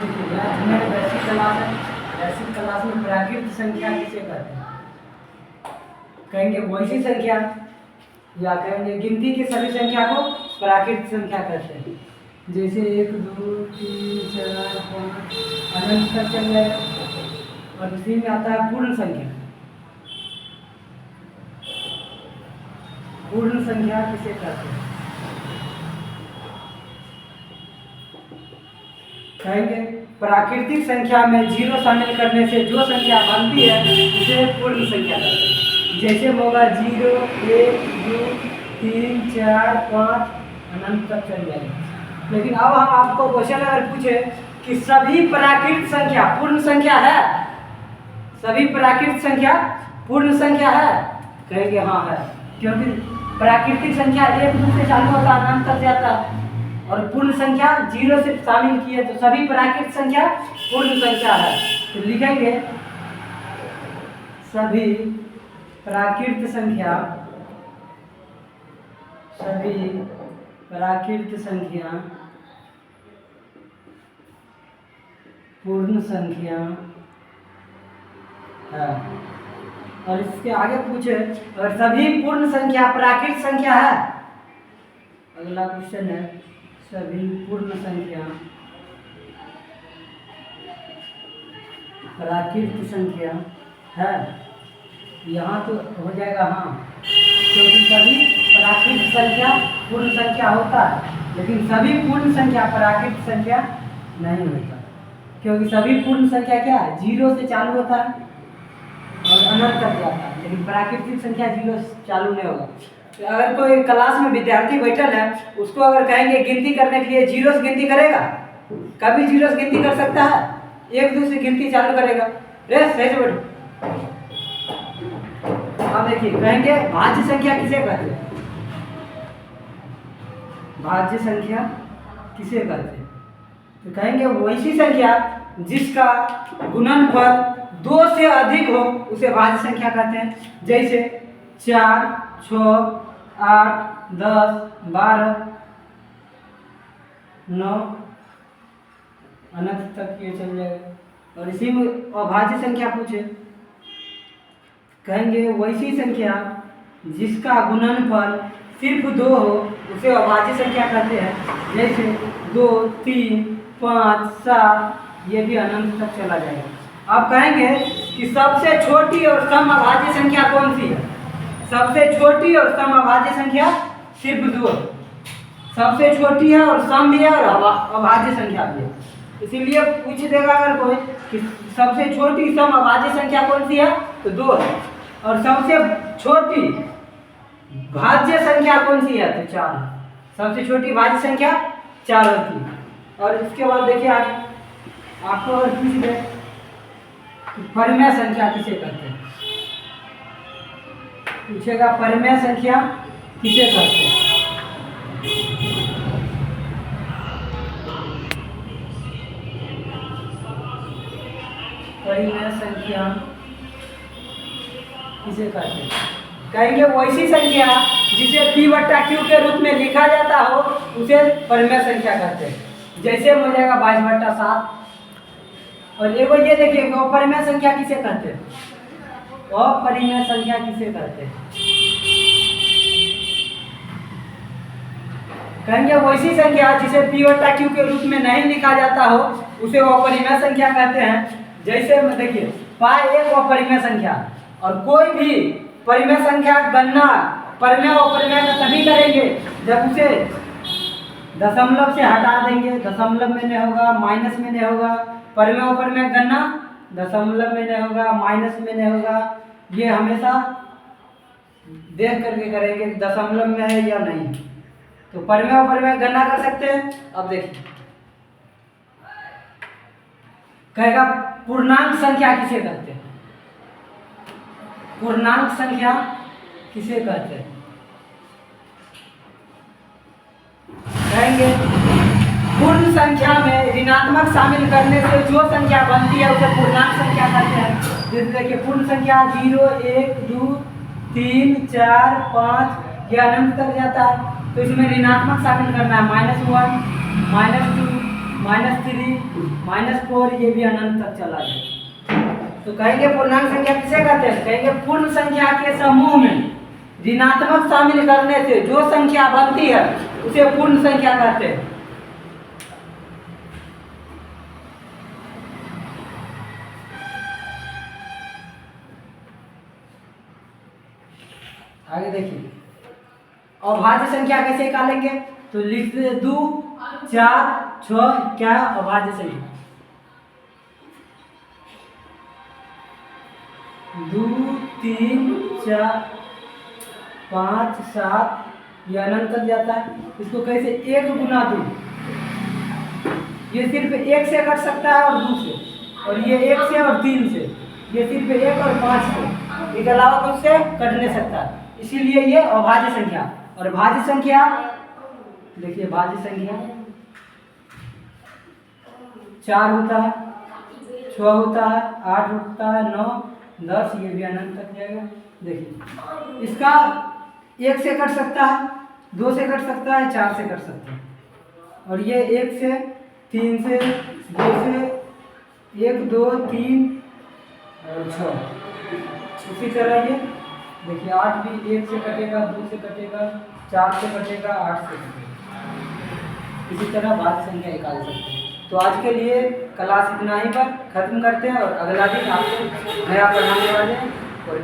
देखिए यह हमारे बेसिक क्लास है। बेसिक क्लास में प्राकृत संख्या किसे कहते हैं? कहेंगे वैसी संख्या, या कहेंगे गिनती की सभी संख्या को प्राकृत संख्या कहते हैं। जैसे 1 2 3 4 5 अनंत तक चल जाएगा। और इसी में आता है पूर्ण संख्या। पूर्ण संख्या किसे कहते हैं? कहेंगे प्राकृतिक संख्या में जीरो शामिल करने से जो संख्या बनती है उसे पूर्ण संख्या कहते हैं। जैसे होगा 0 1 2 3 4 5 अनंत तक चल जाएगा। लेकिन अब हम आपको क्वेश्चन अगर पूछे कि सभी प्राकृत संख्या पूर्ण संख्या है, सभी प्राकृत संख्या पूर्ण संख्या है, कहेंगे हाँ है, क्योंकि प्राकृतिक संख्या 1 2 से चालू होता है अनंत तक जाता है, और पूर्ण संख्या 0 से शामिल किए तो सभी प्राकृत संख्या पूर्ण संख्या है। तो लिखेंगे सभी प्राकृत संख्या, सभी प्राकृत संख्या पूर्ण संख्या है। और इसके आगे पूछे अगर सभी पूर्ण संख्या प्राकृत संख्या है, अगला क्वेश्चन है सभी पूर्ण संख्या प्राकृत संख्या है, यहाँ तो हो जाएगा हाँ, क्योंकि सभी प्राकृत संख्या पूर्ण संख्या होता है, लेकिन सभी पूर्ण संख्या प्राकृत संख्या नहीं होता, क्योंकि सभी पूर्ण संख्या क्या है 0 से चालू होता है और अनंत तक जाता है, लेकिन प्राकृतिक संख्या 0 से चालू नहीं होगा। तो अगर कोई क्लास में विद्यार्थी बैठल है, उसको अगर कहेंगे गिनती करने के लिए 0 से गिनती करेगा? कभी 0 से गिनती कर सकता है? 1 2 से गिनती चालू करेगा। रे सही से बैठो। अब देखिए कहेंगे भाज्य संख्या किसे कहते हैं? भाज्य संख्या किसे कहते हैं? तो कहेंगे वैसी संख्या जिसका गुणनफल 2 से अधिक हो उसे भाज्य संख्या कहते हैं। जैसे 4 6 8 10 12 9 अनंत तक ये चल जाएगा। और इसी में अभाज्य संख्या पूछे, कहेंगे वैसी संख्या जिसका गुणनफल सिर्फ 2 हो उसे अभाज्य संख्या कहते हैं। जैसे 2 3 5 7 ये भी अनंत तक चला जाएगा। आप कहेंगे कि सबसे छोटी और सम अभाज्य संख्या कौन सी है? सबसे छोटी और सम अभाज्य संख्या सिर्फ 2, सबसे छोटी है और सम भी है और अभाज्य संख्या भी है। इसीलिए पूछ देगा अगर कोई कि सबसे छोटी सम अभाज्य संख्या कौन सी है, तो 2 है, और सबसे छोटी भाज्य संख्या कौन सी है, तो 4 है। सबसे छोटी भाज्य संख्या 4 होती है। और इसके बाद देखिए आगे आपको अगर पूछ दे कि परिमेय संख्या किसे कहते हैं, पूछेगा परिमेय संख्या किसे कहते हैं? परिमेय संख्या किसे कहते हैं? कहेंगे वैसी संख्या जिसे p/q के रूप में लिखा जाता हो उसे परिमेय संख्या कहते हैं। जैसे हो जाएगा 22/7। और एगो ये देखिए अपरिमेय संख्या किसे कहते हैं? अपरिमेय संख्या किसे कहते हैं? कहेंगे वैसी संख्या जिसे p/q के रूप में नहीं लिखा जाता हो उसे अपरिमेय संख्या कहते हैं। जैसे में देखिए पाई एक अपरिमेय संख्या, और कोई भी परिमेय संख्या गणना परिमेय और अपरिमेय का तभी करेंगे जब उसे दशमलव से हटा देंगे। दशमलव में नहीं होगा, माइनस में नहीं होगा। परिमेय और अपरिमेय गणना दशमलव में नहीं होगा, माइनस में नहीं होगा। ये हमेशा देख करके करेंगे दशमलव में है या नहीं। तो परिमेय और अपरिमेय गणना कर सकते हैं। अब देखिए कहेगा पूर्णांक संख्या किसे कहते हैं? पूर्णांक संख्या किसे कहते हैं? कहेंगे पूर्ण संख्या में ऋणात्मक शामिल करने से जो संख्या बनती है उसे पूर्णांक संख्या कहते हैं। जैसे देखिए पूर्ण संख्या 0 1 2 3 4 5 ये अनंत तक जाता है, तो इसमें ऋणात्मक शामिल करना है -1 -2 -3 -4 ये भी अनंत तक चला जाए। तो कहेंगे पूर्णांक संख्या किसे कहते हैं? कहेंगे पूर्ण संख्या के समूह में ऋणात्मक शामिल करने से जो संख्या बनती है उसे पूर्ण संख्या कहते हैं। आगे देखिए अभाज्य संख्या कैसे निकालेंगे? तो लिख दे 2 4 6 क्या है अभाज्य संख्या। 2 3 4 5 7 ये अनंत तक जाता है। इसको कैसे? 1 गुना 2, ये सिर्फ 1 से कट सकता है और 2 से, और ये 1 से और 3 से, ये सिर्फ 1 और 5 से, इसके अलावा कुछ से कट नहीं सकता, इसीलिए ये अभाज्य संख्या। और भाज्य संख्या देखिए, भाज्य संख्या 4 होता है, 6 होता है, 8 होता है, 9 10, ये भी अनंत तक जाएगा। देखिए इसका 1 से कट सकता है, 2 से कट सकता है, 4 से कट सकता है, और ये 1 से 3 से 2 से 1 2 3 और 6। उसी तरह ये देखिए 8 भी 1 से कटेगा, 2 से कटेगा, 4 से कटेगा, 8 से कटेगा। इसी तरह भाज्य संख्या निकाल सकते हैं। तो आज के लिए क्लास इतना ही पर खत्म करते हैं और अगला दिन आपको नया पढ़ाने वाले हैं। और